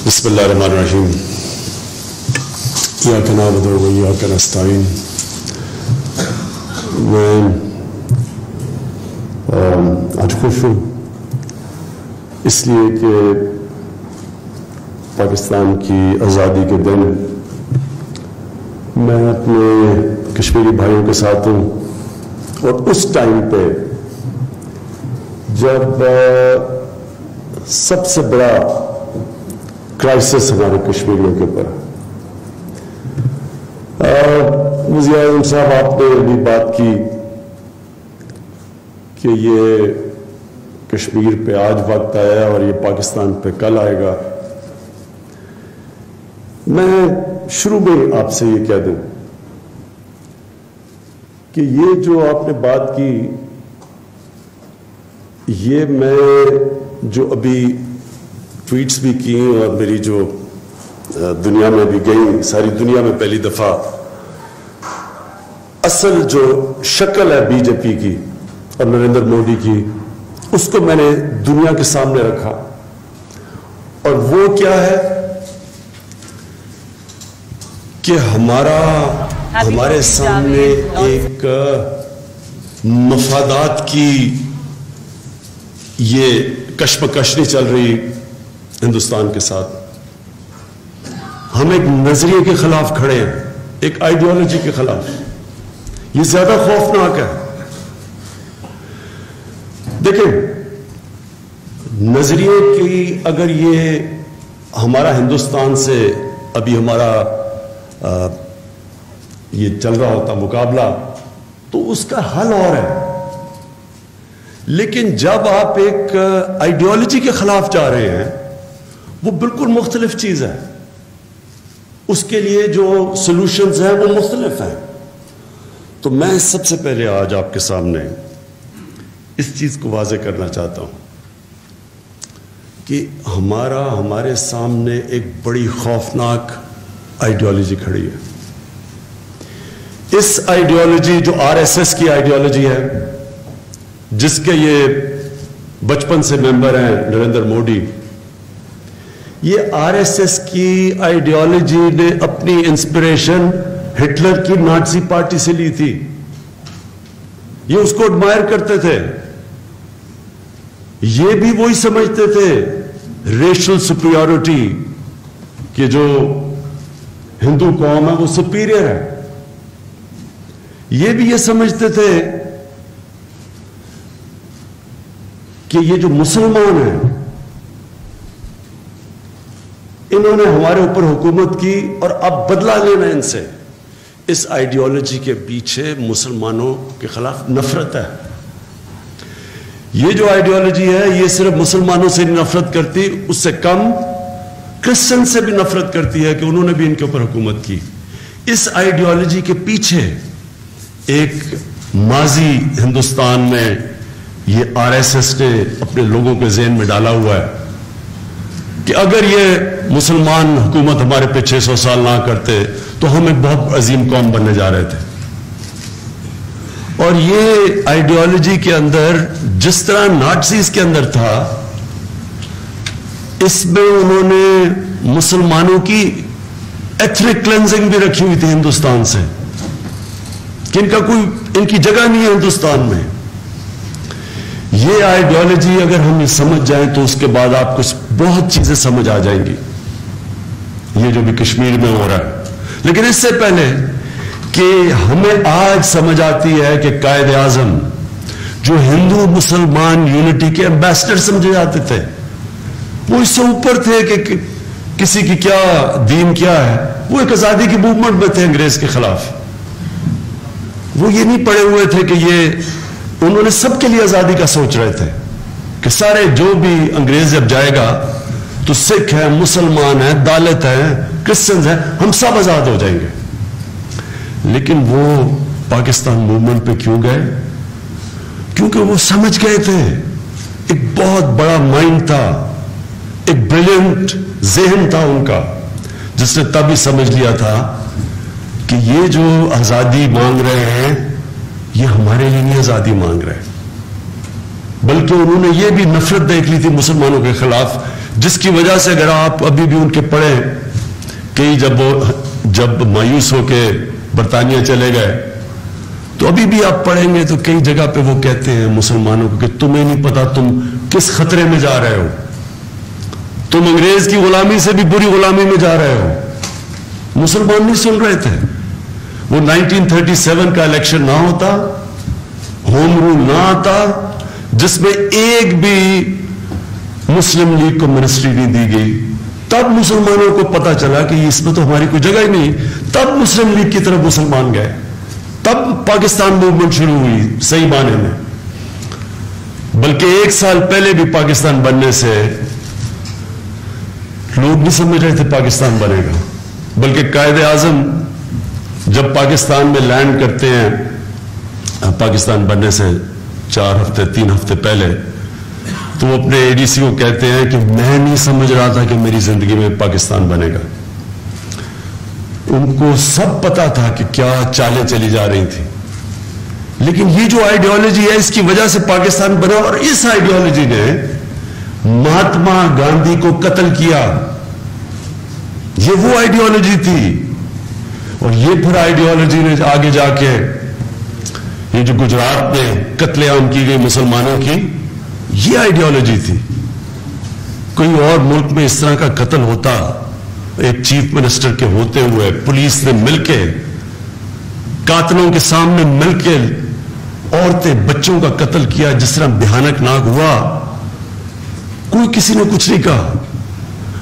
بسم اللہ الرحمن الرحیم ایاک نعبد و ایاک نستعین. میں آج خوش ہوں اس لیے کہ پاکستان کی آزادی کے دن میں اپنے کشمیری بھائیوں کے ساتھ ہوں، اور اس ٹائم پہ جب سب سے بڑا کرائسس ہمارے کشمیریوں کے اوپر. وزیر اعظم صاحب، آپ نے بھی بات کی کہ یہ کشمیر پہ آج وقت آیا اور یہ پاکستان پہ کل آئے گا. میں شروع میں آپ سے یہ کہہ دوں کہ یہ جو آپ نے بات کی، یہ میں جو ابھی ٹویٹس بھی کی اور میری جو دنیا میں بھی گئی، ساری دنیا میں پہلی دفعہ اصل جو شکل ہے بی جے پی کی اور نریندر مودی کی، اس کو میں نے دنیا کے سامنے رکھا. اور وہ کیا ہے کہ ہمارے سامنے ایک مفادات کی یہ کشمکش نہیں چل رہی ہندوستان کے ساتھ. ہم ایک نظریے کے خلاف کھڑے ہیں، ایک آئیڈیالوجی کے خلاف. یہ زیادہ خوفناک ہے. دیکھیں، نظریے کی اگر یہ ہمارا ہندوستان سے ابھی ہمارا یہ چل رہا ہوتا مقابلہ، تو اس کا حل اور ہے. لیکن جب آپ ایک آئیڈیالوجی کے خلاف جا رہے ہیں، وہ بالکل مختلف چیز ہے. اس کے لیے جو سولوشنز ہیں وہ مختلف ہیں. تو میں سب سے پہلے آج آپ کے سامنے اس چیز کو واضح کرنا چاہتا ہوں کہ ہمارے سامنے ایک بڑی خوفناک آئیڈیالوجی کھڑی ہے. اس آئیڈیالوجی جو آر ایس ایس کی آئیڈیالوجی ہے، جس کے یہ بچپن سے ممبر ہیں نریندر مودی، یہ آر ایس ایس کی آئیڈیالوجی نے اپنی انسپریشن ہٹلر کی نازی پارٹی سے لی تھی. یہ اس کو ایڈمائر کرتے تھے. یہ بھی وہی سمجھتے تھے ریشل سپریورٹی، کہ جو ہندو قوم ہے وہ سپیریئر ہے. یہ بھی یہ سمجھتے تھے کہ یہ جو مسلمان ہیں، انہوں نے ہمارے اوپر حکومت کی اور اب بدلہ لینا ان سے. اس آئیڈیالوجی کے پیچھے مسلمانوں کے خلاف نفرت ہے. یہ جو آئیڈیالوجی ہے، یہ صرف مسلمانوں سے نفرت کرتی، اس سے کم کرسچن سے بھی نفرت کرتی ہے کہ انہوں نے بھی ان کے اوپر حکومت کی. اس آئیڈیالوجی کے پیچھے ایک ماضی ہندوستان میں یہ آر ایس ایس نے اپنے لوگوں کے ذہن میں ڈالا ہوا ہے کہ اگر یہ مسلمان حکومت ہمارے پہ 600 سال نہ کرتے تو ہم ایک بہت عظیم قوم بننے جا رہے تھے. اور یہ آئیڈیالوجی کے اندر جس طرح نازیز کے اندر تھا، اس میں انہوں نے مسلمانوں کی ایتھنک کلینزنگ بھی رکھی ہوئی تھی ہندوستان سے، کہ ان کی جگہ نہیں ہے ہندوستان میں. یہ آئیڈیالوجی اگر ہم سمجھ جائیں تو اس کے بعد آپ کو بہت چیزیں سمجھ آ جائیں گی، یہ جو بھی کشمیر میں ہو رہا ہے. لیکن اس سے پہلے کہ ہمیں آج سمجھ آتی ہے کہ قائد اعظم جو ہندو مسلمان یونٹی کے ایمبیسڈر سمجھے جاتے تھے، وہ اس سے اوپر تھے کہ کسی کی کیا دین کیا ہے. وہ ایک آزادی کی موومنٹ میں تھے انگریز کے خلاف. وہ یہ نہیں پڑے ہوئے تھے کہ انہوں نے سب کے لیے آزادی کا سوچ رہے تھے کہ سارے جو بھی انگریز جب جائے گا تو سکھ ہیں، مسلمان ہیں، دالت ہیں، کرسچنز ہیں، ہم سب آزاد ہو جائیں گے. لیکن وہ پاکستان موومنٹ پہ کیوں گئے؟ کیونکہ وہ سمجھ گئے تھے، ایک بہت بڑا مائنڈ تھا، ایک بریلینٹ ذہن تھا ان کا، جس نے تب ہی سمجھ لیا تھا کہ یہ جو آزادی مانگ رہے ہیں، یہ ہمارے لیے نہیں آزادی مانگ رہے، بلکہ انہوں نے یہ بھی نفرت دیکھ لی تھی مسلمانوں کے خلاف جس کی وجہ سے اگر آپ ابھی بھی ان کے پڑھیں کئی جب مایوس ہو کے برطانیہ چلے گئے تو ابھی بھی آپ پڑھیں گے تو کئی جگہ پہ وہ کہتے ہیں مسلمانوں کو کہ تمہیں نہیں پتا تم کس خطرے میں جا رہے ہو, تم انگریز کی غلامی سے بھی بری غلامی میں جا رہے ہو. مسلمان نہیں سن رہے تھے. وہ 1937 کا الیکشن نہ ہوتا, ہوم رول نہ آتا جس میں ایک بھی مسلم لیگ کو منسٹری نہیں دی گئی, تب مسلمانوں کو پتا چلا کہ اس میں تو ہماری کوئی جگہ ہی نہیں. تب مسلم لیگ کی طرف مسلمان گئے, تب پاکستان موومنٹ شروع ہوئی صحیح معنی میں. بلکہ ایک سال پہلے بھی پاکستان بننے سے لوگ نہیں سمجھ رہے تھے پاکستان بنے گا. بلکہ قائد اعظم جب پاکستان میں لینڈ کرتے ہیں پاکستان بننے سے 3 ہفتے پہلے, تو وہ اپنے اے ڈی سی کو کہتے ہیں کہ میں نہیں سمجھ رہا تھا کہ میری زندگی میں پاکستان بنے گا. ان کو سب پتا تھا کہ کیا چالیں چلی جا رہی تھی, لیکن یہ جو آئیڈیالوجی ہے اس کی وجہ سے پاکستان بنا, اور اس آئیڈیالوجی نے مہاتما گاندھی کو قتل کیا. یہ وہ آئیڈیالوجی تھی. اور یہ پھر آئیڈیالوجی نے آگے جا کے یہ جو گجرات میں قتل عام کی گئی مسلمانوں کی, یہ آئیڈیالوجی تھی. کوئی اور ملک میں اس طرح کا قتل ہوتا, ایک چیف منسٹر کے ہوتے ہوئے پولیس نے مل کے قاتلوں کے سامنے مل کے عورتیں بچوں کا قتل کیا جس طرح بھیانک ناک ہوا, کوئی کسی نے کچھ نہیں کہا.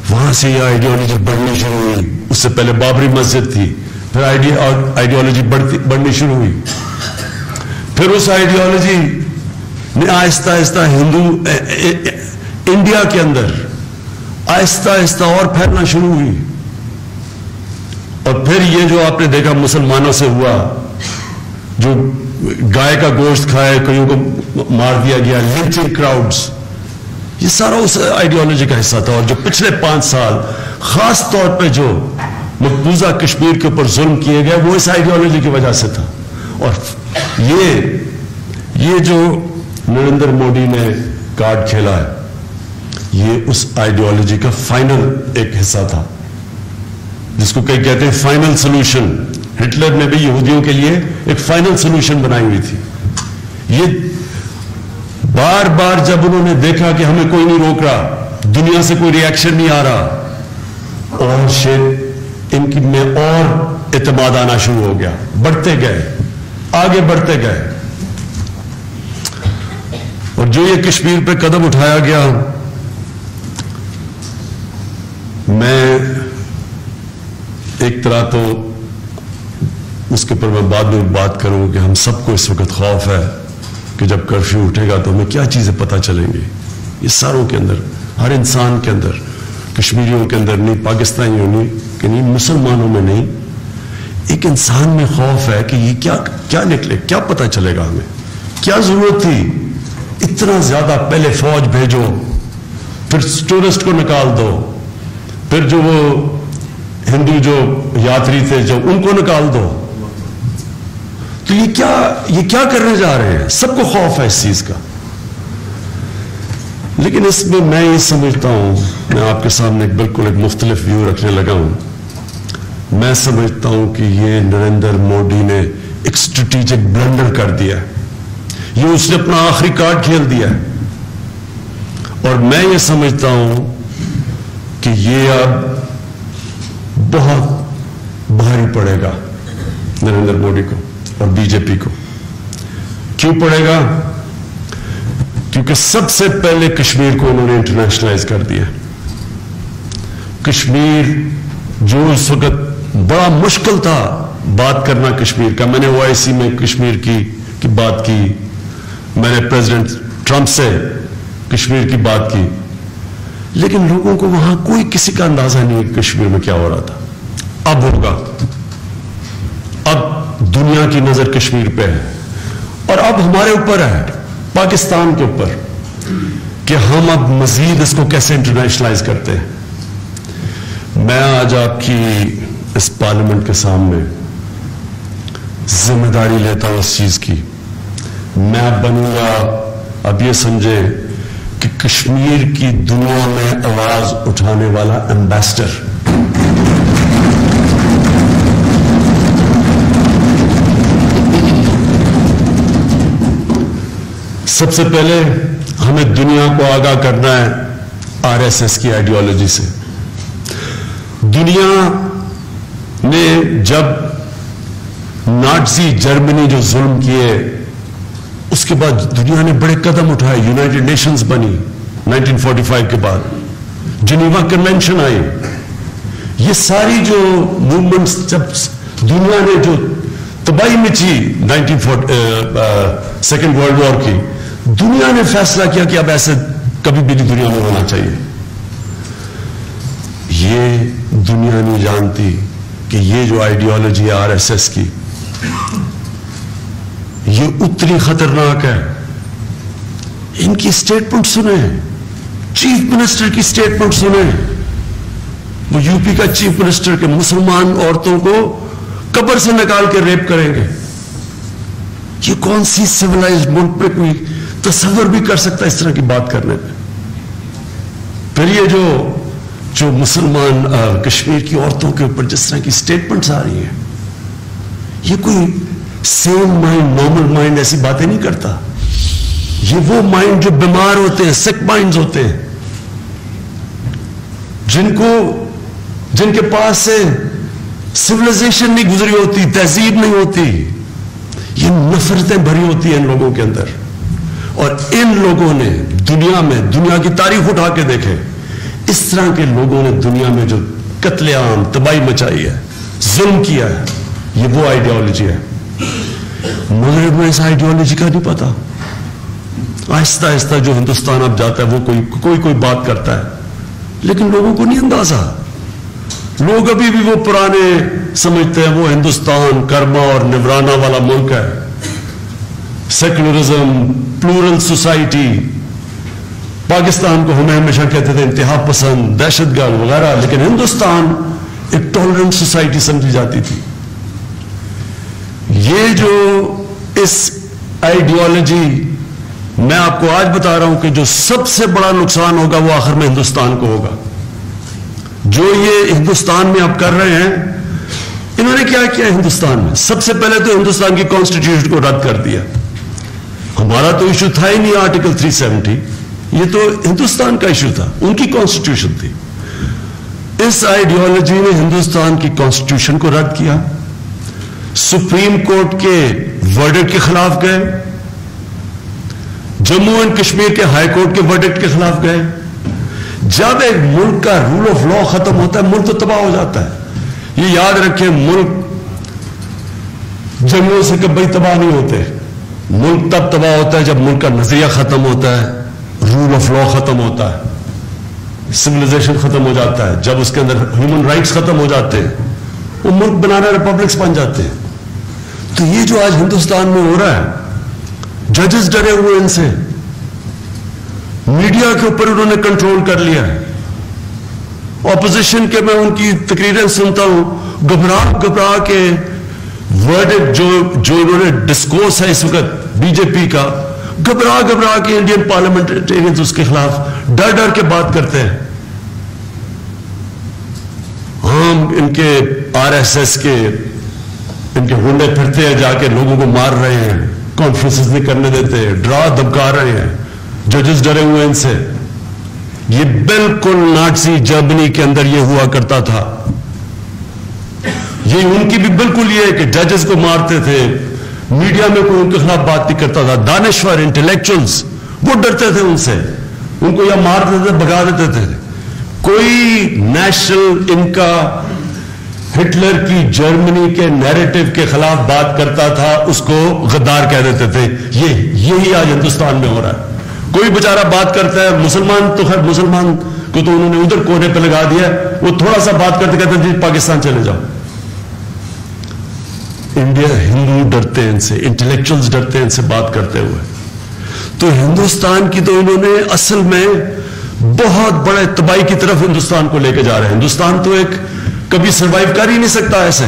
وہاں سے یہ آئیڈیالوجی بڑھنی شروع ہوئی. اس سے پہلے بابری مسجد تھی, پھر آئیڈیالوجی بڑھنی شروع ہوئی. پھر اس آئیڈیالوجی نے آہستہ آہستہ انڈیا کے اندر آہستہ آہستہ اور پھیلنا شروع ہوئی. اور پھر یہ جو آپ نے دیکھا مسلمانوں سے ہوا, جو گائے کا گوشت کھائے, کئیوں کو مار دیا گیا, لنچنگ کراؤڈز, یہ سارا اس آئیڈیالوجی کا حصہ تھا. اور جو پچھلے 5 سال خاص طور پہ جو مقبوضہ کشمیر کے اوپر ظلم کیے گئے وہ اس آئیڈیالوجی کی وجہ سے تھا. اور یہ جو نریندر مودی نے کارڈ کھیلا ہے یہ اس آئیڈیالوجی کا فائنل ایک حصہ تھا, جس کو کئی کہتے ہیں فائنل سولوشن. ہٹلر نے بھی یہودیوں کے لیے ایک فائنل سولوشن بنائی ہوئی تھی. یہ بار بار جب انہوں نے دیکھا کہ ہمیں کوئی نہیں روک رہا, دنیا سے کوئی ری ایکشن نہیں آ رہا, اور ان کی میں اور اعتماد آنا شروع ہو گیا, بڑھتے گئے, آگے بڑھتے گئے. اور جو یہ کشمیر پہ قدم اٹھایا گیا, میں ایک طرح تو اس کے اوپر میں بعد میں بات کروں کہ ہم سب کو اس وقت خوف ہے کہ جب کرفیو اٹھے گا تو ہمیں کیا چیزیں پتہ چلیں گی. یہ ساروں کے اندر, ہر انسان کے اندر, کشمیریوں کے اندر نہیں, پاکستانیوں کہ نہیں, مسلمانوں میں نہیں, ایک انسان میں خوف ہے کہ یہ کیا نکلے, کیا پتہ چلے گا ہمیں, کیا ضرورت تھی اتنا زیادہ. پہلے فوج بھیجو, پھر ٹورسٹ کو نکال دو, پھر جو وہ ہندو جو یاتری تھے جو ان کو نکال دو. تو یہ کیا کرنے جا رہے ہیں؟ سب کو خوف ہے اس چیز کا. لیکن اس میں میں یہ سمجھتا ہوں, میں آپ کے سامنے بالکل ایک مختلف ویو رکھنے لگا ہوں. میں سمجھتا ہوں کہ یہ نریندر مودی نے ایک اسٹریٹجک بلنڈر کر دیا ہے. یہ اس نے اپنا آخری کارڈ کھیل دیا ہے. اور میں یہ سمجھتا ہوں کہ یہ اب بہت بھاری پڑے گا نریندر مودی کو اور بی جے پی کو. کیوں پڑے گا؟ کیونکہ سب سے پہلے کشمیر کو انہوں نے انٹرنیشنلائز کر دیا. کشمیر جو اس وقت بڑا مشکل تھا بات کرنا کشمیر کا. میں نے OIC میں کشمیر کی بات کی, میں نے پریزیڈنٹ ٹرمپ سے کشمیر کی بات کی, لیکن لوگوں کو وہاں کوئی کسی کا اندازہ نہیں کہ کشمیر میں کیا ہو رہا تھا. اب ہوگا, اب دنیا کی نظر کشمیر پہ ہے, اور اب ہمارے اوپر ہے, پاکستان کے اوپر, کہ ہم اب مزید اس کو کیسے انٹرنیشنلائز کرتے ہیں. میں آج آپ کی اس پارلیمنٹ کے سامنے ذمہ داری لیتا ہوں اس چیز کی. میں اب بنوں گا, اب یہ سمجھیں کہ کشمیر کی دنیا میں آواز اٹھانے والا ایمبیسڈر. سب سے پہلے ہمیں دنیا کو آگاہ کرنا ہے RSS کی آئیڈیالوجی سے. دنیا نے جب نازی جرمنی جو ظلم کیے اس کے بعد دنیا نے بڑے قدم اٹھائے. یونائٹڈ نیشنز بنی 1945 کے بعد, جنیوا کنونشن آئی. یہ ساری جو موومنٹس, جب دنیا نے جو تباہی مچی سیکنڈ ورلڈ وار کی, دنیا نے فیصلہ کیا کہ اب ایسے کبھی بھی نہیں دنیا میں ہونا چاہیے. یہ دنیا نہیں جانتی کہ یہ جو آئیڈیالوجی ہے RSS کی, یہ اتنی خطرناک ہے. ان کی سٹیٹمنٹ سنیں, چیف منسٹر کی سٹیٹمنٹ سنیں. وہ UP کا چیف منسٹر کہ مسلمان عورتوں کو قبر سے نکال کے ریپ کریں گے. یہ کون سی سیولائزڈ ملک پہ کوئی تصور بھی کر سکتا ہے اس طرح کی بات کرنے پہ؟ پھر یہ جو مسلمان کشمیر کی عورتوں کے اوپر جس طرح کی سٹیٹمنٹس آ رہی ہیں, یہ کوئی سیم مائنڈ, نارمل مائنڈ ایسی باتیں نہیں کرتا. یہ وہ مائنڈ جو بیمار ہوتے ہیں, سک مائنڈز ہوتے ہیں, جن کے پاس سے سیولائزیشن نہیں گزری ہوتی, تہذیب نہیں ہوتی. یہ نفرتیں بھری ہوتی ہیں ان لوگوں کے اندر. اور ان لوگوں نے دنیا کی تاریخ اٹھا کے دیکھے, اس طرح کے لوگوں نے دنیا میں جو قتل عام, تباہی مچائی ہے, ظلم کیا ہے, یہ وہ آئیڈیالوجی ہے. مغرب میں اس آئیڈیالوجی کا نہیں پتا. آہستہ آہستہ جو ہندوستان اب جاتا ہے وہ کوئی بات کرتا ہے, لیکن لوگوں کو نہیں اندازہ. لوگ ابھی بھی وہ پرانے سمجھتے ہیں وہ ہندوستان کرما اور نورانہ والا ملک ہے, سیکولرزم, پلورل سوسائٹی. پاکستان کو ہمیں ہمیشہ کہتے تھے انتہا پسند, دہشت گرد وغیرہ, لیکن ہندوستان ایک ٹالرنٹ سوسائٹی سمجھی جاتی تھی. یہ جو اس آئیڈیالوجی, میں آپ کو آج بتا رہا ہوں کہ جو سب سے بڑا نقصان ہوگا وہ آخر میں ہندوستان کو ہوگا. جو یہ ہندوستان میں اب کر رہے ہیں, انہوں نے کیا کیا ہندوستان میں؟ سب سے پہلے تو ہندوستان کی کانسٹیٹیوشن کو رد کر دیا. ہمارا تو ایشو تھا ہی نہیں آرٹیکل 370, یہ تو ہندوستان کا ایشو تھا, ان کی کانسٹیٹیوشن تھی. اس آئیڈیالوجی نے ہندوستان کی کانسٹیٹیوشن کو رد کیا, سپریم کورٹ کے ورڈکٹ کے خلاف گئے, جموں اینڈ کشمیر کے ہائی کورٹ کے ورڈکٹ کے خلاف گئے. جب ایک ملک کا رول آف لا ختم ہوتا ہے, ملک تو تباہ ہو جاتا ہے. یہ یاد رکھیں, ملک جنگوں سے کبھی تباہ نہیں ہوتے. ملک تب تباہ ہوتا ہے جب ملک کا نظریہ ختم ہوتا ہے, رول آف لا ختم ہوتا ہے, سویلائزیشن ختم ہو جاتا ہے, جب اس کے اندر ہیومن رائٹس ختم ہو جاتے ہیں, وہ ملک بنانا ریپبلکس بن جاتے ہیں. تو یہ جو آج ہندوستان میں ہو رہا ہے, ججز ڈرے ہوئے ان سے, میڈیا کے اوپر انہوں نے کنٹرول کر لیا ہے. اپوزیشن کے میں ان کی تقریریں سنتا ہوں, گھبرا کے ورڈ جو انہوں نے ڈسکورس ہے اس وقت بی جے پی کا, گھبرا کے انڈین پارلیمنٹرینز اس کے خلاف ڈر کے بات کرتے ہیں. ہم ان کے RSS کے ان کے ہونڈے پھرتے ہیں, جا کے لوگوں کو مار رہے ہیں, کانفرنسز نہیں کرنے دیتے, ڈرا دھمکا رہے ہیں, ججز ڈرے ہوئے ان سے. یہ بالکل نازی جرمنی کے اندر یہ ہوا کرتا تھا. یہ ان کی بھی بالکل یہ ہے کہ ججز کو مارتے تھے, میڈیا میں کوئی ان کے خلاف بات نہیں کرتا تھا. دانشور انٹلیکچوئلز وہ ڈرتے تھے ان سے, ان کو یا مار دیتے تھے, بھگا دیتے تھے. کوئی نیشنل ان کا ہٹلر کی جرمنی کے نیریٹو کے خلاف بات کرتا تھا, اس کو غدار کہہ دیتے تھے. یہی آج ہندوستان میں ہو رہا ہے. کوئی بیچارہ بات کرتا ہے, مسلمان تو خیر مسلمان کو تو انہوں نے ادھر کونے پہ لگا دیا, وہ تھوڑا سا بات کرتے کہتے ہیں پاکستان چلے جاؤ. انڈیا ہندو ڈرتے ہیں ان سے, انٹلیکچوئلز ڈرتے ہیں ان سے بات کرتے ہوئے. تو ہندوستان کی تو انہوں نے اصل میں بہت بڑے تباہی کی طرف ہندوستان کو لے کے جا رہے ہیں. ہندوستان تو ایک کبھی سروائیو کر ہی نہیں سکتا ایسے.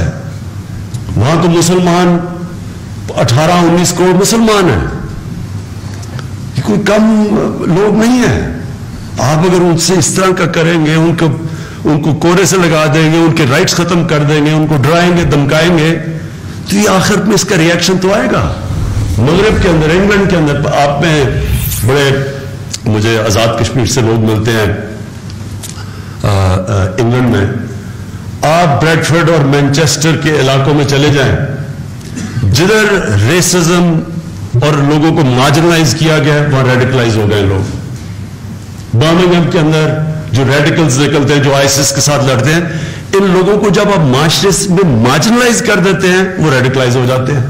وہاں تو مسلمان 18-19 کروڑ مسلمان ہیں, یہ کوئی کم لوگ نہیں ہیں. آپ اگر ان سے اس طرح کا کریں گے, ان کو کوڑے سے لگا دیں گے, ان کے رائٹس ختم کر دیں گے, ان کو ڈرائیں گے, دمکائیں گے, تو یہ آخر میں اس کا ریئیکشن تو آئے گا. مغرب کے اندر, انگلینڈ کے اندر, آپ میں بڑے مجھے آزاد کشمیر سے لوگ ملتے ہیں انگلینڈ میں. آپ بریڈفورڈ اور مینچسٹر کے علاقوں میں چلے جائیں, جدھر ریسزم اور لوگوں کو مارجنلائز کیا گیا ہے, وہاں ریڈیکلائز ہو گئے لوگ. برمنگھم کے اندر جو ریڈیکلز نکلتے ہیں, جو آئیسس کے ساتھ لڑتے ہیں, ان لوگوں کو جب آپ معاشرے میں مارجنلائز کر دیتے ہیں, وہ ریڈیکلائز ہو جاتے ہیں.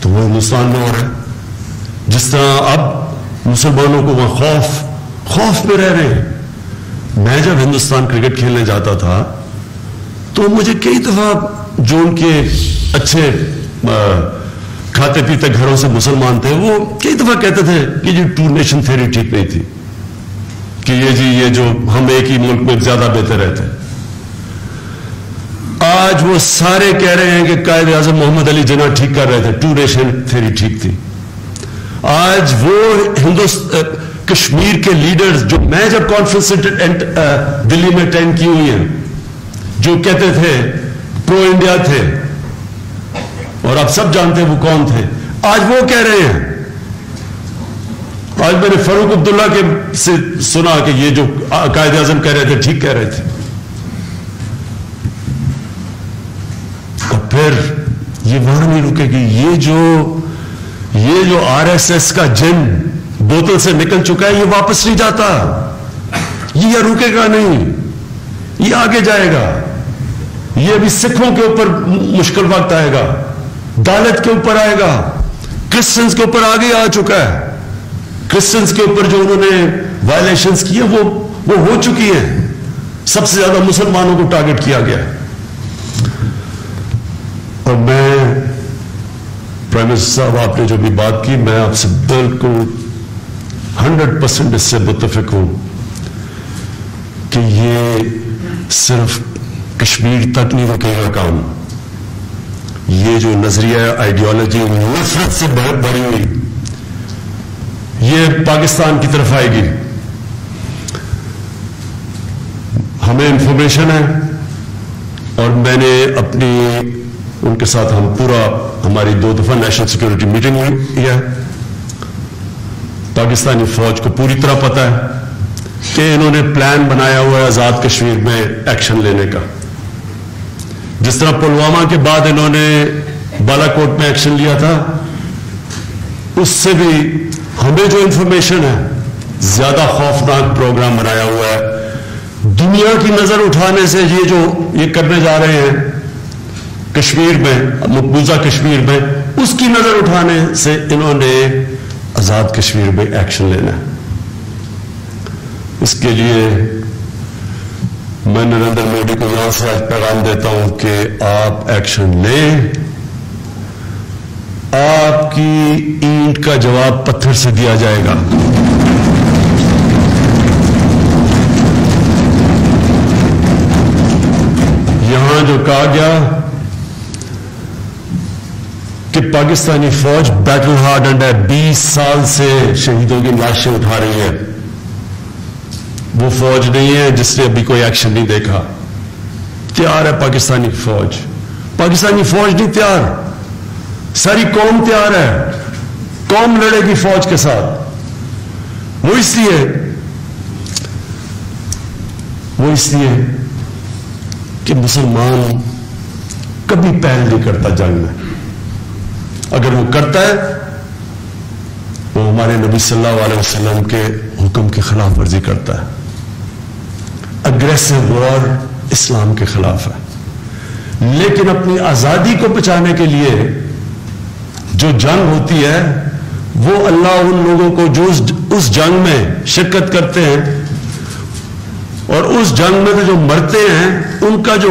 تو وہ ہندوستان میں ہو رہا ہے. جس طرح اب مسلمانوں کو وہاں خوف میں رہ رہے ہیں. میں جب ہندوستان کرکٹ کھیلنے جاتا تھا تو مجھے کئی دفعہ جو ان کے اچھے کھاتے پیتے گھروں سے مسلمان تھے, وہ کئی دفعہ کہتے تھے کہ یہ 2 نیشن تھیوری ٹھیک نہیں تھی, کہ یہ جو ہم ایک ہی ملک میں زیادہ بہتر رہتے. آج وہ سارے کہہ رہے ہیں کہ قائد اعظم محمد علی جناح ٹھیک کر رہے تھے, 2 نیشن تھیوری ٹھیک تھی. آج وہ کشمیر کے لیڈرز جو میں جب کانفرنس دلی میں اٹینڈ کی ہوئی ہیں, جو کہتے تھے پرو انڈیا تھے, اور آپ سب جانتے ہیں وہ کون تھے, آج وہ کہہ رہے ہیں. آج میں نے فاروق عبداللہ کے سے سنا کہ یہ جو قائد اعظم کہہ رہے تھے ٹھیک کہہ رہے تھے. اور پھر یہ وہاں نہیں رکے گی. یہ جو RSS کا جن بوتل سے نکل چکا ہے, یہ واپس نہیں جاتا. یہ رکے گا نہیں, یہ آگے جائے گا. یہ ابھی سکھوں کے اوپر مشکل وقت آئے گا, دالت کے اوپر آئے گا, کرسچنز کے اوپر آگے آ چکا ہے. کرسچنز کے اوپر جو انہوں نے وائلیشنز کی ہیں وہ ہو چکی ہیں. سب سے زیادہ مسلمانوں کو ٹارگٹ کیا گیا. اور میں پرائم منسٹر صاحب, آپ نے جو بھی بات کی, میں آپ سے بالکل 100% اس سے متفق ہوں کہ یہ صرف کشمیر تک نہیں رکے گا کام. یہ جو نظریہ آئیڈیالوجی نفرت سے بھری ہوئی, یہ پاکستان کی طرف آئے گی. ہمیں انفارمیشن ہے, اور میں نے اپنی ان کے ساتھ ہماری 2 دفعہ نیشنل سیکورٹی میٹنگ ہوئی ہے. پاکستانی فوج کو پوری طرح پتا ہے کہ انہوں نے پلان بنایا ہوا ہے آزاد کشمیر میں ایکشن لینے کا. جس طرح پلوامہ کے بعد انہوں نے بالا کوٹ میں ایکشن لیا تھا, اس سے بھی ہمیں جو انفارمیشن ہے زیادہ خوفناک پروگرام بنایا ہوا ہے. دنیا کی نظر اٹھانے سے یہ کرنے جا رہے ہیں کشمیر میں, مقبوضہ کشمیر میں, اس کی نظر اٹھانے سے انہوں نے آزاد کشمیر میں ایکشن لینا ہے. اس کے لیے میں نریندر مودی کو یہاں سے آج پیغام دیتا ہوں کہ آپ ایکشن لیں. آپ کی اینٹ کا جواب پتھر سے دیا جائے گا. یہاں جو کہا گیا کہ پاکستانی فوج بیٹل ہارڈنڈ ہے, 20 سال سے شہیدوں کی لاشیں اٹھا رہی ہے, وہ فوج نہیں ہے جس نے ابھی کوئی ایکشن نہیں دیکھا. تیار ہے پاکستانی فوج. پاکستانی فوج نہیں تیار, ساری قوم تیار ہے. قوم لڑے گی فوج کے ساتھ. وہ اس لیے کہ مسلمان کبھی پہل نہیں کرتا جنگ میں. اگر وہ کرتا ہے وہ ہمارے نبی صلی اللہ علیہ وسلم کے حکم کی خلاف ورزی کرتا ہے. اگریسو وار اسلام کے خلاف ہے. لیکن اپنی آزادی کو بچانے کے لیے جو جنگ ہوتی ہے, وہ اللہ ان لوگوں کو جو اس جنگ میں شرکت کرتے ہیں اور اس جنگ میں جو مرتے ہیں, ان کا جو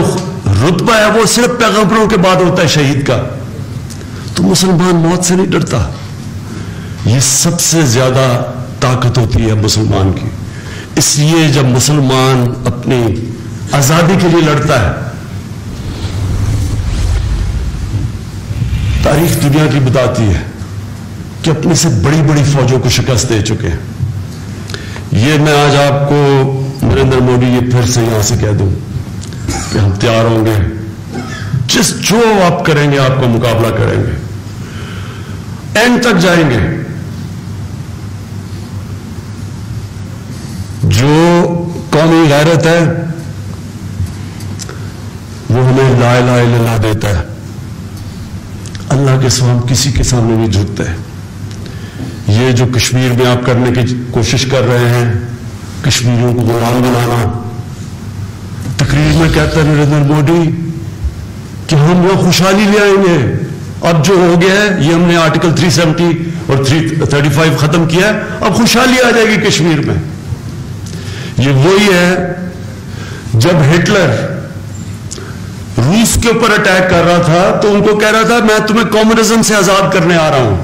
رتبہ ہے وہ صرف پیغمبروں کے بعد ہوتا ہے شہید کا. تو مسلمان موت سے نہیں ڈرتا. یہ سب سے زیادہ طاقت ہوتی ہے مسلمان کی. اس لیے جب مسلمان اپنی آزادی کے لیے لڑتا ہے, تاریخ دنیا کی بتاتی ہے کہ اپنے سے بڑی بڑی فوجوں کو شکست دے چکے ہیں. یہ میں آج آپ کو نریندر مودی یہ پھر سے یہاں سے کہہ دوں کہ ہم تیار ہوں گے، جو آپ کریں گے آپ کا مقابلہ کریں گے، اینڈ تک جائیں گے. جو قومی غیرت ہے وہ ہمیں لا الہ الا اللہ دیتا ہے. اللہ کے سوا ہم کسی کے سامنے نہیں جھکتے. یہ جو کشمیر میں آپ کرنے کی کوشش کر رہے ہیں، کشمیریوں کو غلام بنانا، تقریر میں کہتا ہے نریندر مودی کہ ہم وہ خوشحالی لے آئیں گے. اب جو ہو گیا ہے یہ ہم نے آرٹیکل 370 اور 335 ختم کیا ہے، اب خوشحالی آ جائے گی کشمیر میں. یہ وہی ہے جب ہٹلر روس کے اوپر اٹیک کر رہا تھا تو ان کو کہہ رہا تھا میں تمہیں کمیونزم سے آزاد کرنے آ رہا ہوں.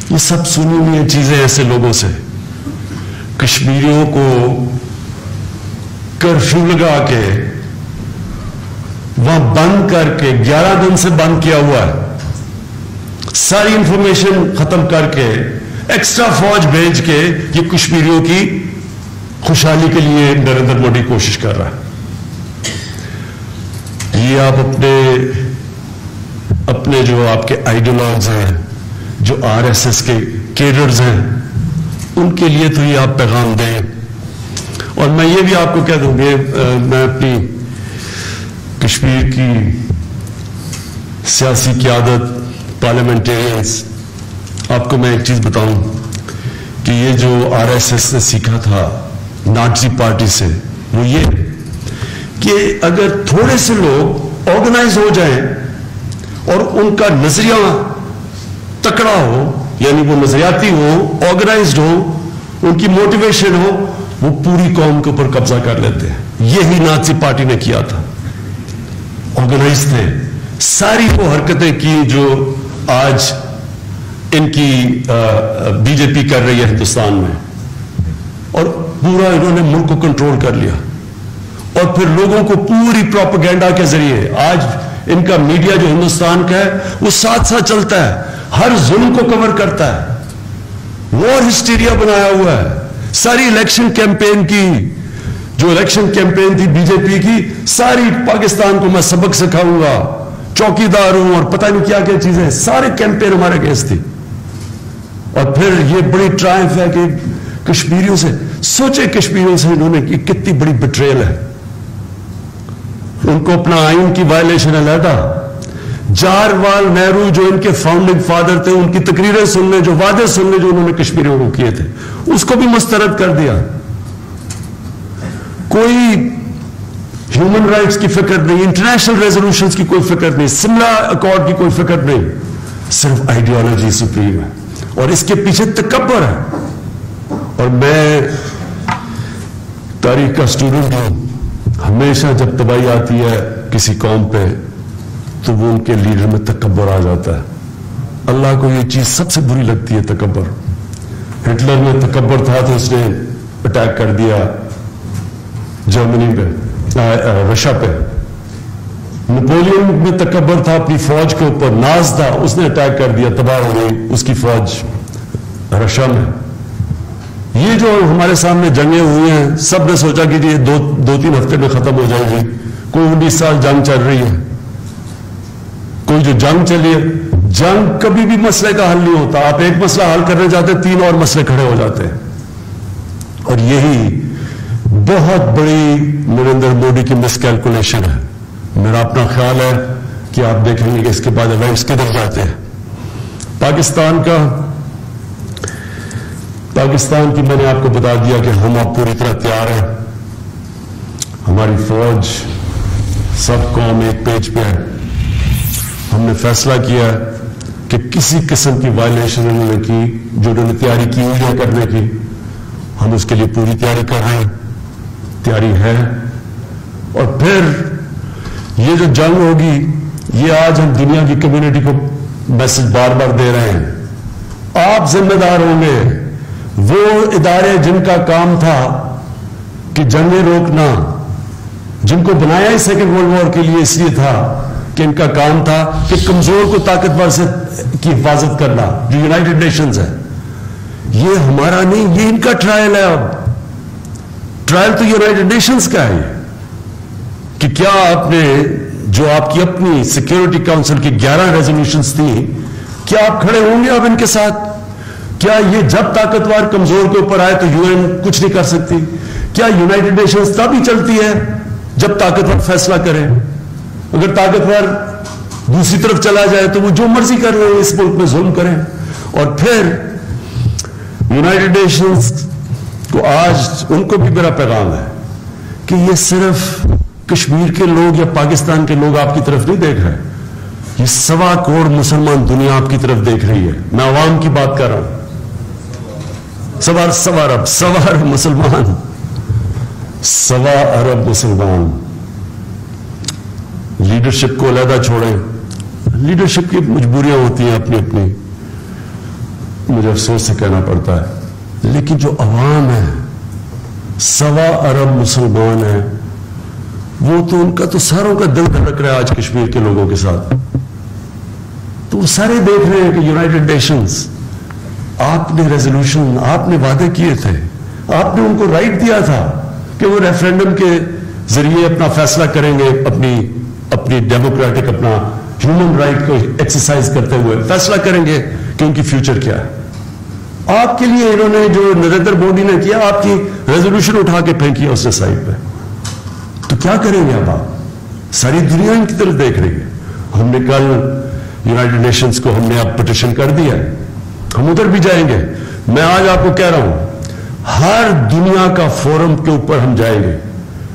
یہ سب سنی ہوئی ہیں چیزیں ایسے لوگوں سے. کشمیریوں کو کرفیو لگا کے وہاں بند کر کے 11 دن سے بند کیا ہوا ہے، ساری انفارمیشن ختم کر کے ایکسٹرا فوج بھیج کے یہ کشمیریوں کی خوشحالی کے لیے نریندر مودی کوشش کر رہا ہے. یہ آپ اپنے جو آپ کے آئیڈیالوجز ہیں، جو RSS کے کیڈرز ہیں، ان کے لیے تو یہ آپ پیغام دیں. اور میں یہ بھی آپ کو کہہ دوں گی، میں اپنی کشمیر کی سیاسی قیادت، پارلیمنٹیرینز، آپ کو میں ایک چیز بتاؤں کہ یہ جو RSS نے سیکھا تھا نازی پارٹی سے، وہ یہ کہ اگر تھوڑے سے لوگ آرگنائز ہو جائیں اور ان کا نظریہ تکڑا ہو، یعنی وہ نظریاتی ہو، آرگنائزڈ ہو، ان کی موٹیویشن ہو، وہ پوری قوم کے اوپر قبضہ کر لیتے ہیں. یہی نازی پارٹی نے کیا تھا. آرگنائز تھے، ساری وہ حرکتیں کی جو آج ان کی بی جے پی کر رہی ہے ہندوستان میں، اور پورا انہوں نے ملک کو کنٹرول کر لیا. اور پھر لوگوں کو پوری پروپیگنڈا کے ذریعے آج ان کا میڈیا جو ہندوستان کا ہے وہ ساتھ ساتھ چلتا ہے، ہر ظلم کو کور کرتا ہے، وار ہسٹیریا بنایا ہوا ہے. ساری الیکشن کیمپین کی، جو الیکشن کیمپین تھی بی جے پی کی، ساری پاکستان کو میں سبق سکھاؤں گا، چوکی دار ہوں، اور پتہ نہیں کیا کیا چیزیں، سارے کیمپین ہمارے اگینسٹ تھی. اور پھر یہ بڑی ٹرائمف ہے کہ کشمیریوں سے، سوچے کشمیریوں سے انہوں نے کتنی بڑی بٹریل ہے. ان کو اپنا آئین کی وائلیشن علیحدہ، جواہر نہرو جو ان کے فاؤنڈنگ فادر تھے، ان کی تقریریں سننے، جو وعدے سننے جو انہوں نے کشمیریوں کو کیے تھے، اس کو بھی مسترد کر دیا. کوئی ہیومن رائٹس کی فکر نہیں، انٹرنیشنل ریزولوشنز کی کوئی فکر نہیں، سملا اکارڈ کی کوئی فکر نہیں، صرف آئیڈیالوجی سپریم ہے اور اس کے پیچھے تکبر ہے. اور میں تاریخ کا اسٹوڈنٹ ہوں، ہمیشہ جب تباہی آتی ہے کسی قوم پہ تو وہ ان کے لیڈر میں تکبر آ جاتا ہے. اللہ کو یہ چیز سب سے بری لگتی ہے، تکبر. ہٹلر میں تکبر تھا تو اس نے اٹیک کر دیا جرمنی پہ، رشیا پہ. نپولین میں تکبر تھا اپنی فوج کے اوپر، ناز تھا، اس نے اٹیک کر دیا، تباہ ہو گئی اس کی فوج رشیا میں. یہ جو ہمارے سامنے جنگیں ہوئی ہیں، سب نے سوچا کہ یہ دو تین ہفتے میں ختم ہو جائے گی. کوئی 19 سال جنگ چل رہی ہے. کوئی جو جنگ چلی ہے، جنگ کبھی بھی مسئلے کا حل نہیں ہوتا. آپ ایک مسئلہ حل کرنے جاتے 3 اور مسئلے کھڑے ہو جاتے ہیں. اور یہی بہت بڑی نریندر مودی کی مس کیلکولیشن ہے. میرا اپنا خیال ہے کہ آپ دیکھیں گے کہ اس کے بعد ایونٹس کدھر جاتے ہیں. پاکستان کی میں نے آپ کو بتا دیا کہ ہم اب پوری طرح تیار ہیں. ہماری فوج سب قوم ایک پیج پہ ہے. ہم نے فیصلہ کیا کہ کسی قسم کی وائلیشن انہوں نے کی، جو انہوں نے تیاری کی ہوئی ہے کرنے کی، ہم اس کے لیے پوری تیاری کر رہے ہیں. تیاری ہے. اور پھر یہ جو جنگ ہوگی، یہ آج ہم دنیا کی کمیونٹی کو میسج بار بار دے رہے ہیں. آپ ذمہ دار ہوں گے. وہ ادارے جن کا کام تھا کہ جنگیں روکنا، جن کو بنایا ہی سیکنڈ ورلڈ وار کے لیے اس لیے تھا کہ ان کا کام تھا کہ کمزور کو طاقتور سے کی حفاظت کرنا، جو یونائٹڈ نیشنز ہے، یہ ہمارا نہیں، یہ ان کا ٹرائل ہے. اب ٹرائل تو یونائٹڈ نیشنز کا ہے کہ کیا آپ نے جو آپ کی اپنی سیکیورٹی کاؤنسل کی 11 ریزولوشنز تھیں، کیا آپ کھڑے ہوں گے اب ان کے ساتھ؟ کیا یہ جب طاقتور کمزور کے اوپر آئے تو یو این کچھ نہیں کر سکتی؟ کیا یونائٹڈ نیشنز تب ہی چلتی ہے جب طاقتور فیصلہ کرے؟ اگر طاقتور دوسری طرف چلا جائے تو وہ جو مرضی کر رہے ہیں اس ملک میں ظلم کریں. اور پھر یونائٹڈ نیشنز کو آج ان کو بھی میرا پیغام ہے کہ یہ صرف کشمیر کے لوگ یا پاکستان کے لوگ آپ کی طرف نہیں دیکھ رہے، یہ 1.25 کروڑ مسلمان دنیا آپ کی طرف دیکھ رہی ہے. میں عوام کی بات کر رہا ہوں. 1.25 ارب مسلمان، 1.25 ارب مسلمان. لیڈرشپ کو علیحدہ چھوڑیں، لیڈرشپ کی مجبوریاں ہوتی ہیں اپنی اپنی، مجھے افسوس سے کہنا پڑتا ہے، لیکن جو عوام ہے 1.25 ارب مسلمان ہیں، وہ تو ان کا تو ساروں کا دل دھڑک رہا ہے آج کشمیر کے لوگوں کے ساتھ. تو وہ سارے دیکھ رہے ہیں کہ یونائٹڈ نیشنز، آپ نے ریزولوشن، آپ نے وعدے کیے تھے، آپ نے ان کو رائٹ دیا تھا کہ وہ ریفرینڈم کے ذریعے اپنا فیصلہ کریں گے، اپنی ڈیموکریٹک اپنا ہیومن رائٹ کو ایکسرسائز کرتے ہوئے فیصلہ کریں گے کہ ان کی فیوچر کیا ہے. آپ کے لیے انہوں نے جو نریندر مودی نے کیا، آپ کی ریزولوشن اٹھا کے پھینکی اس نے سائڈ پہ. تو کیا کریں گے اب آپ؟ ساری دنیا ان کی طرف دیکھ رہی ہے. ہم نے کل یونائٹڈ نیشنز کو ہم نے اب پٹیشن کر دیا ہے، ہم ادھر بھی جائیں گے. میں آج آپ کو کہہ رہا ہوں ہر دنیا کا فورم کے اوپر ہم جائیں گے،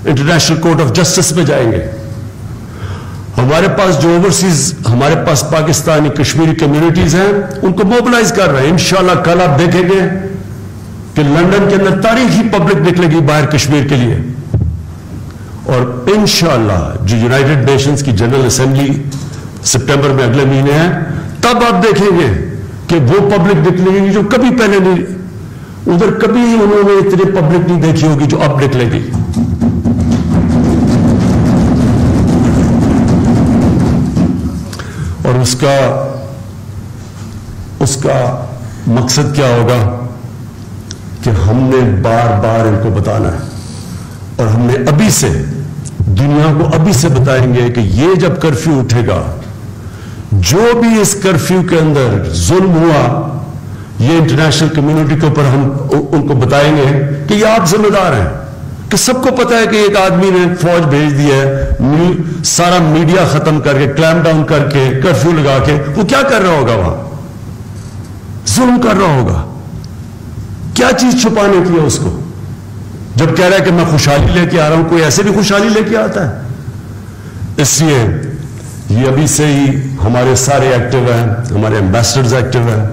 انٹرنیشنل کورٹ آف جسٹس میں جائیں گے. ہمارے پاس جو اوورسیز ہمارے پاس پاکستانی کشمیری کمیونٹیز ہیں ان کو موبلائز کر رہے ہیں. انشاءاللہ کل آپ دیکھیں گے کہ لندن کے اندر تاریخی پبلک نکلے گی باہر کشمیر کے لیے. اور انشاءاللہ جو یونائٹڈ نیشنز کی جنرل اسمبلی سپٹمبر میں اگلے مہینے ہے، تب آپ دیکھیں گے کہ وہ پبلک نکلے گی جو کبھی پہلے نہیں، ادھر کبھی انہوں نے اتنی پبلک نہیں دیکھی ہوگی جو اب نکلے گی. اور اس کا مقصد کیا ہوگا کہ ہم نے بار بار ان کو بتانا ہے، اور ہم نے ابھی سے دنیا کو ابھی سے بتائیں گے کہ یہ جب کرفیو اٹھے گا، جو بھی اس کرفیو کے اندر ظلم ہوا، یہ انٹرنیشنل کمیونٹی کے اوپر ہم ان کو بتائیں گے کہ یہ آپ ذمہ دار ہیں. کہ سب کو پتا ہے کہ ایک آدمی نے فوج بھیج دی ہے، سارا میڈیا ختم کر کے، کلیمپ ڈاؤن کر کے، کرفیو لگا کے، وہ کیا کر رہا ہوگا؟ وہاں ظلم کر رہا ہوگا. کیا چیز چھپانے کی ہے اس کو؟ جب کہہ رہا ہے کہ میں خوشحالی لے کے آ رہا ہوں، کوئی ایسے بھی خوشحالی لے کے آتا ہے؟ اس لیے یہ ابھی سے ہی ہمارے سارے ایکٹیو ہیں، ہمارے ایمبیسڈرز ایکٹیو ہیں.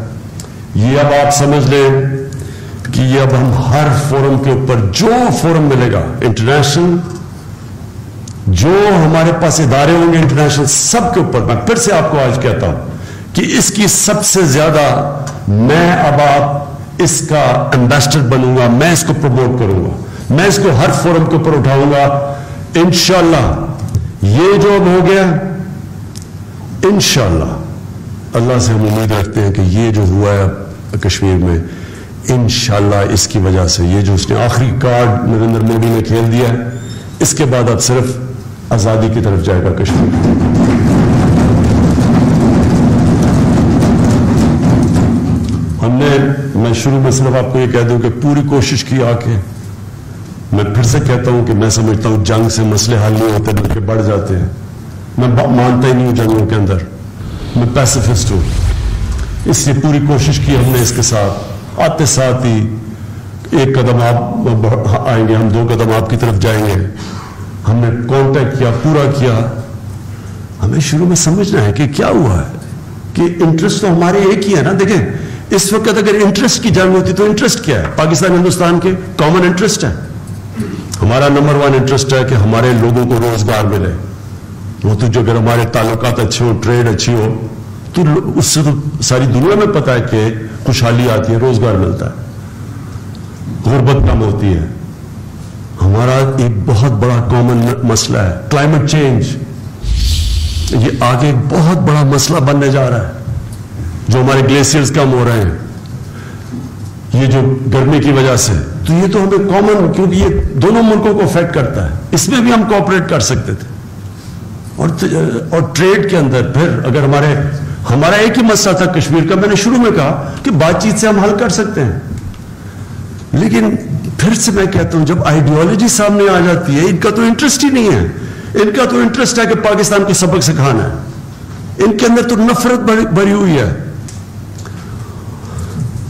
یہ اب آپ سمجھ لیں کہ یہ اب ہم ہر فورم کے اوپر، جو فورم ملے گا انٹرنیشنل، جو ہمارے پاس ادارے ہوں گے انٹرنیشنل، سب کے اوپر میں پھر سے آپ کو آج کہتا ہوں کہ اس کی سب سے زیادہ میں اب آپ اس کا ایمبیسڈر بنوں گا، میں اس کو پروموٹ کروں گا، میں اس کو ہر فورم کے اوپر اٹھاؤں گا. انشاءاللہ یہ جو اب ہو گیا، انشاءاللہ اللہ سے ہم امید رکھتے ہیں کہ یہ جو ہوا ہے کشمیر میں، انشاءاللہ اس کی وجہ سے یہ جو اس نے آخری کارڈ نریندر مودی نے کھیل دیا ہے، اس کے بعد اب صرف آزادی کی طرف جائے گا کشمیر. ہم نے، میں شروع میں صرف آپ کو یہ کہہ دوں کہ پوری کوشش کی. آ کے میں پھر سے کہتا ہوں کہ میں سمجھتا ہوں جنگ سے مسئلے حل نہیں ہوتے بلکہ بڑھ جاتے ہیں. میں مانتا ہی نہیں ہوں جنگوں کے اندر، میں پیسیفسٹ ہوں. اس لیے پوری کوشش کی ہم نے اس کے ساتھ. آتے ساتھ ہی ایک قدم آپ آئیں گے، ہم 2 قدم آپ کی طرف جائیں گے. ہم نے کانٹیکٹ کیا، پورا کیا. ہمیں شروع میں سمجھنا ہے کہ کیا ہوا ہے، کہ انٹرسٹ تو ہمارے ایک ہی ہے نا. دیکھیں اس وقت اگر انٹرسٹ کی جنگ ہوتی تو انٹرسٹ کیا ہے؟ پاکستان ہندوستان کے کامن انٹرسٹ ہے. ہمارا نمبر 1 انٹرسٹ ہے کہ ہمارے لوگوں کو روزگار ملے. وہ تو جو اگر ہمارے تعلقات اچھے ہو، ٹریڈ اچھی ہو، تو اس سے تو ساری دنیا میں پتا ہے کہ خوشحالی آتی ہے، روزگار ملتا ہے، غربت کم ہوتی ہے. ہمارا ایک بہت بڑا کامن مسئلہ ہے کلائمیٹ چینج. یہ آگے ایک بہت بڑا مسئلہ بننے جا رہا ہے، جو ہمارے گلیشیئرز کم ہو رہے ہیں. یہ جو گرمی کی وجہ سے، تو یہ تو ہمیں کامن، کیونکہ یہ دونوں ملکوں کو افیکٹ کرتا ہے، اس میں بھی ہم کوآپریٹ کر سکتے تھے. اور ٹریڈ کے اندر پھر اگر ہمارا ایک ہی مسئلہ تھا کشمیر کا، میں نے شروع میں کہا کہ بات چیت سے ہم حل کر سکتے ہیں. لیکن پھر سے میں کہتا ہوں، جب آئیڈیالوجی سامنے آ جاتی ہے، ان کا تو انٹرسٹ ہی نہیں ہے. ان کا تو انٹرسٹ ہے کہ پاکستان کو سبق سکھانا ہے. ان کے اندر تو نفرت بھری ہوئی ہے.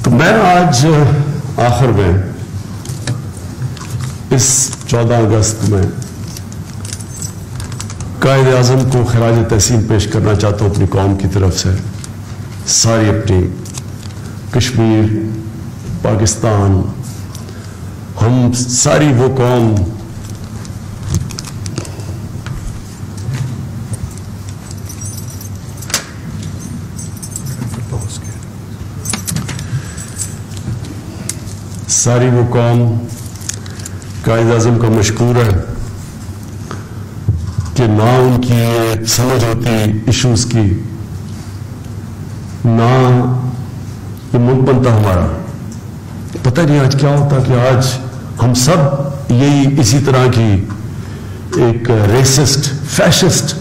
تو میں آج آخر میں اس 14 اگست میں قائد اعظم کو خراج تحسین پیش کرنا چاہتا ہوں اپنی قوم کی طرف سے. ساری اپنی کشمیر، پاکستان، ہم ساری وہ قوم قائد اعظم کا مشکور ہے کہ نہ ان کی سمجھ ہوتی ایشوز کی، نہ یہ ملک بنتا ہمارا. پتہ نہیں آج کیا ہوتا کہ آج ہم سب یہی اسی طرح کی ایک ریسسٹ فیشسٹ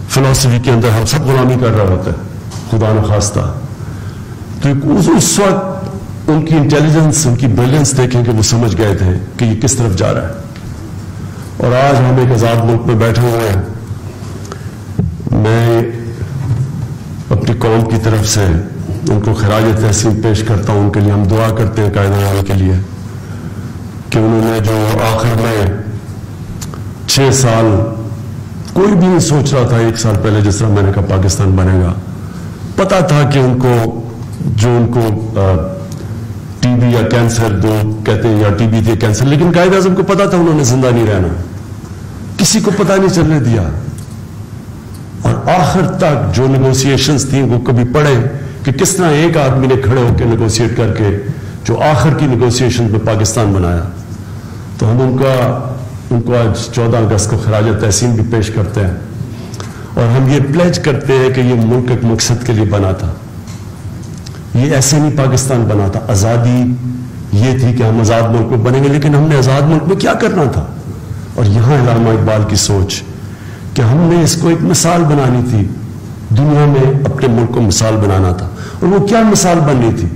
فلسفی کے اندر ہم سب غلامی کر رہا ہوتا ہے، خدا نخواستہ. تو اس وقت ان کی انٹیلیجنس، ان کی بریلینس دیکھیں کہ وہ سمجھ گئے تھے کہ یہ کس طرف جا رہا ہے. اور آج ہم ایک آزاد ملک میں بیٹھے ہوئے ہیں. میں اپنی قوم کی طرف سے ان کو خراج تحسین پیش کرتا ہوں. ان کے لیے ہم دعا کرتے ہیں قائد اعظم کے لیے کہ انہوں نے جو آخر میں 6 سال، کوئی بھی نہیں سوچ رہا تھا 1 سال پہلے جس طرح میں نے کہا پاکستان بنے گا. پتا تھا کہ ان کو ٹی بی یا کینسر جو کہتے ہیں، یا ٹی بی تھی کینسر، لیکن قائد اعظم کو پتا تھا انہوں نے زندہ نہیں رہنا. کسی کو پتا نہیں چلنے دیا. اور آخر تک جو نیگوسیشنز تھیں وہ کبھی پڑھے کہ کس طرح ایک آدمی نے کھڑے ہو کے نیگوسیٹ کر کے جو آخر کی نیگوسیشن میں پاکستان بنایا. تو ہم ان کو آج 14 اگست کو خراج تحسین بھی پیش کرتے ہیں. اور ہم یہ پلیج کرتے ہیں کہ یہ ملک ایک مقصد کے لیے بنا تھا. یہ ایسے نہیں پاکستان بنا تھا. آزادی یہ تھی کہ ہم آزاد ملک میں بنیں گے، لیکن ہم نے آزاد ملک میں کیا کرنا تھا. اور یہاں علامہ اقبال کی سوچ کہ ہم نے اس کو ایک مثال بنانی تھی، دنیا میں اپنے ملک کو مثال بنانا تھا. اور وہ کیا مثال بننی تھی؟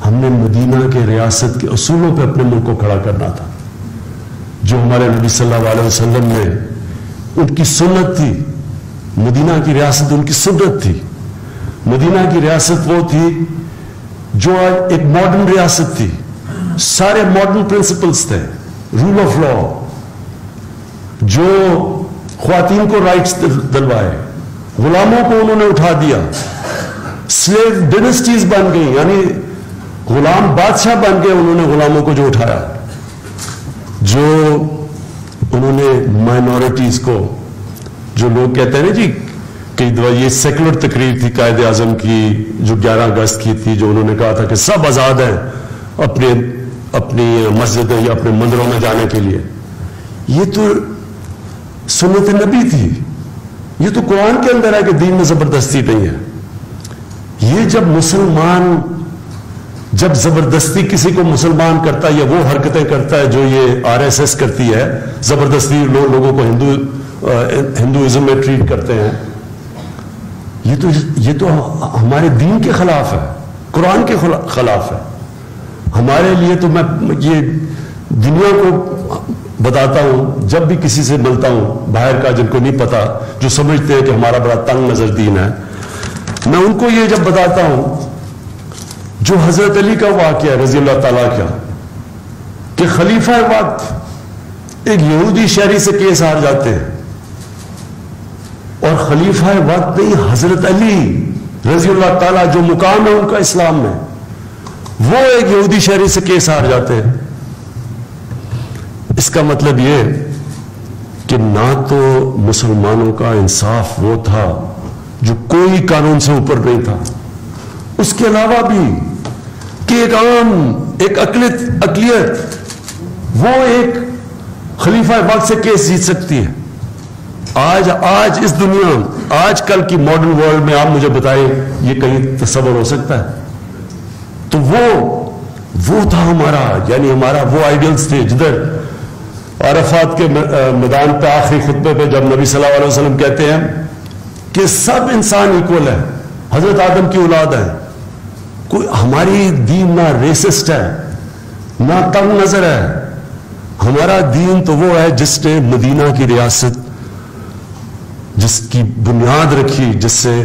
ہم نے مدینہ کے ریاست کے اصولوں پہ اپنے ملک کو کھڑا کرنا تھا، جو ہمارے نبی صلی اللہ علیہ وسلم نے ان کی سنت تھی. مدینہ کی ریاست ان کی سنت تھی. مدینہ کی ریاست وہ تھی جو آج ایک ماڈرن ریاست تھی. سارے ماڈرن پرنسپلز تھے، رول آف لا، جو خواتین کو رائٹس دلوائے، غلاموں کو انہوں نے اٹھا دیا، سلیو ڈینسٹیز بن گئی، یعنی غلام بادشاہ بن گئے. انہوں نے غلاموں کو جو اٹھایا، جو انہوں نے مائنورٹیز کو، جو لوگ کہتے ہیں نا جی کئی دفعہ یہ سیکولر تقریر تھی قائد اعظم کی جو 11 اگست کی تھی، جو انہوں نے کہا تھا کہ سب آزاد ہیں اپنی مسجدیں یا اپنے مندروں میں جانے کے لیے. یہ تو سنت نبی تھی. یہ تو قرآن کے اندر ہے کہ دین میں زبردستی نہیں ہے. یہ جب زبردستی کسی کو مسلمان کرتا ہے یا وہ حرکتیں کرتا ہے جو یہ RSS کرتی ہے، زبردستی لوگوں کو ہندوازم میں ٹریٹ کرتے ہیں، یہ تو ہمارے دین کے خلاف ہے، قرآن کے خلاف ہے. ہمارے لیے تو میں یہ دنیا کو بتاتا ہوں، جب بھی کسی سے ملتا ہوں باہر کا، جن کو نہیں پتا، جو سمجھتے ہیں کہ ہمارا بڑا تنگ نظر دین ہے، میں ان کو یہ جب بتاتا ہوں جو حضرت علی کا واقعہ ہے رضی اللہ تعالیٰ کا، کہ خلیفہ وقت ایک یہودی شہری سے کیس ہار جاتے ہیں، اور خلیفہ وقت نہیں، حضرت علی رضی اللہ تعالیٰ جو مقام ہے ان کا اسلام میں، وہ ایک یہودی شہری سے کیس ہار جاتے ہیں. اس کا مطلب یہ کہ نہ تو مسلمانوں کا انصاف وہ تھا جو کوئی قانون سے اوپر نہیں تھا، اس کے علاوہ بھی کہ ایک عام ایک اقلیت وہ ایک خلیفہ وقت سے کیس جیت سکتی ہے. آج اس دنیا، آج کل کی ماڈرن ورلڈ میں آپ مجھے بتائیں یہ کہیں تصور ہو سکتا ہے؟ تو وہ وہ تھا ہمارا، یعنی ہمارا وہ آئیڈیلز تھے. جدھر عرفات کے میدان پہ آخری خطبے پہ جب نبی صلی اللہ علیہ وسلم کہتے ہیں کہ سب انسان ایکول ہے، حضرت آدم کی اولاد ہے، کوئی ہماری دین نہ ریسسٹ ہے نہ تنگ نظر ہے. ہمارا دین تو وہ ہے جس نے مدینہ کی ریاست جس کی بنیاد رکھی، جس سے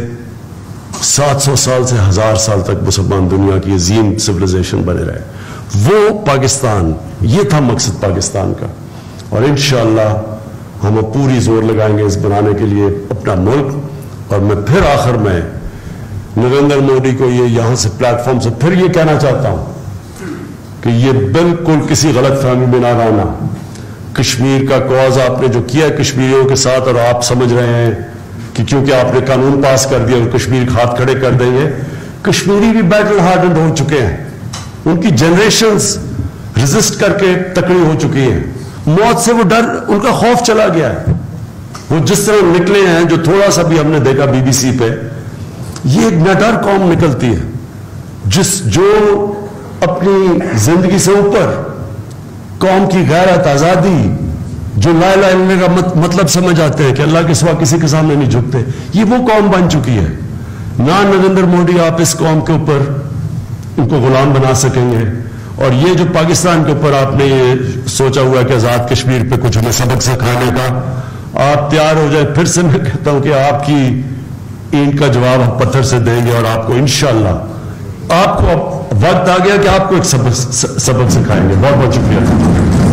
700 سال سے 1000 سال تک مسلمان دنیا کی عظیم سویلائزیشن بنے رہے. وہ پاکستان، یہ تھا مقصد پاکستان کا. اور انشاءاللہ ہم پوری زور لگائیں گے اس بنانے کے لیے اپنا ملک. اور میں پھر آخر میں نریندر مودی کو یہاں سے پلیٹ فارم سے پھر یہ کہنا چاہتا ہوں کہ یہ بالکل کسی غلط فہمی میں نہ رہنا. کشمیر کا کاز آپ نے جو کیا ہے کشمیریوں کے ساتھ، اور آپ سمجھ رہے ہیں کہ کیونکہ آپ نے قانون پاس کر دیا اور کشمیر ہاتھ کھڑے کر دیں گے، کشمیری بھی بیٹل ہارڈنڈ ہو چکے ہیں. ان کی جنریشنز ریزسٹ کر کے تکڑی ہو چکی ہیں. موت سے وہ ڈر، ان کا خوف چلا گیا ہے. وہ جس طرح نکلے ہیں، جو تھوڑا سا بھی ہم نے دیکھا بی بی سی پہ، یہ ایک نڈر قوم نکلتی ہے جو اپنی زندگی سے اوپر قوم کی غیرت، آزادی، جو لا الہ الا اللہ کا مطلب سمجھ آتے ہیں کہ اللہ کے سوا کسی کے سامنے نہیں جھکتے، یہ وہ قوم بن چکی ہے. نہ نریندر مودی آپ اس قوم کے اوپر ان کو غلام بنا سکیں گے. اور یہ جو پاکستان کے اوپر آپ نے یہ سوچا ہوا ہے کہ آزاد کشمیر پہ کچھ ہمیں سبق سکھانے کا، آپ تیار ہو جائیں. پھر سے میں کہتا ہوں کہ آپ کی اینٹ کا جواب ہم پتھر سے دیں گے، اور آپ کو انشاءاللہ آپ کو وقت آ گیا کہ آپ کو ایک سبق سکھائیں گے. بہت بہت شکریہ.